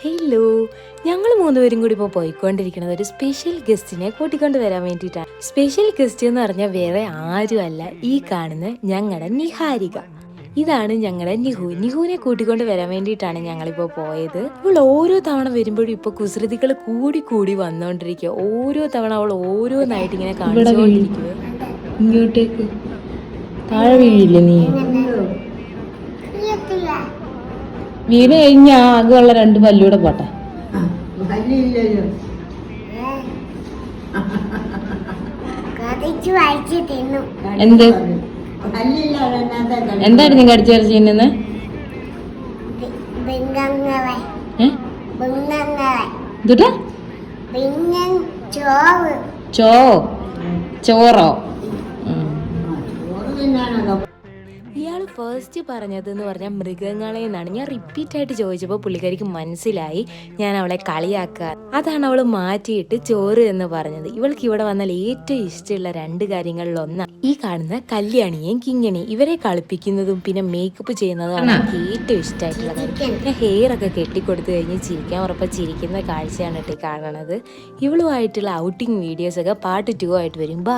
Hello, ഞങ്ങൾ മൂന്നുപേരും കൂടി ഇപ്പോൾ പോയിക്കൊണ്ടിരിക്കുന്നത് ഒരു സ്പെഷ്യൽ ഗസ്റ്റിനെ കൂട്ടിക്കൊണ്ട് വരാൻ വേണ്ടിയിട്ടാണ്. സ്പെഷ്യൽ ഗസ്റ്റ് എന്ന് പറഞ്ഞാൽ വേറെ ആരുമല്ല, ഈ കാണുന്ന ഞങ്ങളുടെ നിഹാരിക. ഇതാണ് ഞങ്ങളുടെ നിഹുവിനെ കൂട്ടിക്കൊണ്ട് വരാൻ വേണ്ടിയിട്ടാണ് ഞങ്ങളിപ്പോൾ പോയത്. ഇവൾ ഓരോ തവണ വരുമ്പോഴും ഇപ്പൊ കുസൃതികൾ കൂടി കൂടി വന്നുകൊണ്ടിരിക്കുക. ഓരോ തവണ അവൾ ഓരോന്നായിട്ട് ഇങ്ങനെ കാണിച്ചുകൊണ്ടിരിക്കുക. ഇങ്ങോട്ടേക്ക് താഴെ വീഴില്ല നീ വീണ് കഴിഞ്ഞ ആകെയുള്ള 2 പല്ലൂടെ പോട്ടെ. എന്ത് എന്തായിരുന്നു കടിച്ചു കടിച്ച് തിന്നുന്നത്? ചോറോ? ഇയാൾ ഫസ്റ്റ് പറഞ്ഞതെന്ന് പറഞ്ഞാൽ മൃഗങ്ങളെ എന്നാണ്. ഞാൻ റിപ്പീറ്റായിട്ട് ചോദിച്ചപ്പോൾ പുള്ളിക്കാരിക്ക് മനസ്സിലായി ഞാൻ അവളെ കളിയാക്കുക. അതാണ് അവൾ മാറ്റിയിട്ട് ചോറ് എന്ന് പറഞ്ഞത്. ഇവൾക്ക് ഇവിടെ വന്നാൽ ഏറ്റവും ഇഷ്ടമുള്ള 2 കാര്യങ്ങളിലൊന്നാണ് ഈ കാണുന്ന കല്യാണിയും കിങ്ങിണിയും. ഇവരെ കളിപ്പിക്കുന്നതും പിന്നെ മേക്കപ്പ് ചെയ്യുന്നതുമാണ് എനിക്ക് ഏറ്റവും ഇഷ്ടമായിട്ടുള്ള കാര്യം. ഞാൻ ഹെയർ ഒക്കെ കെട്ടിക്കൊടുത്തു കഴിഞ്ഞ് ചിരിക്കാൻ ഉറപ്പം ചിരിക്കുന്ന കാഴ്ചയാണ് കേട്ടോ കാണണത്. ഇവളുമായിട്ടുള്ള ഔട്ടിങ് വീഡിയോസൊക്കെ പാർട്ട് 2 ആയിട്ട് വരും.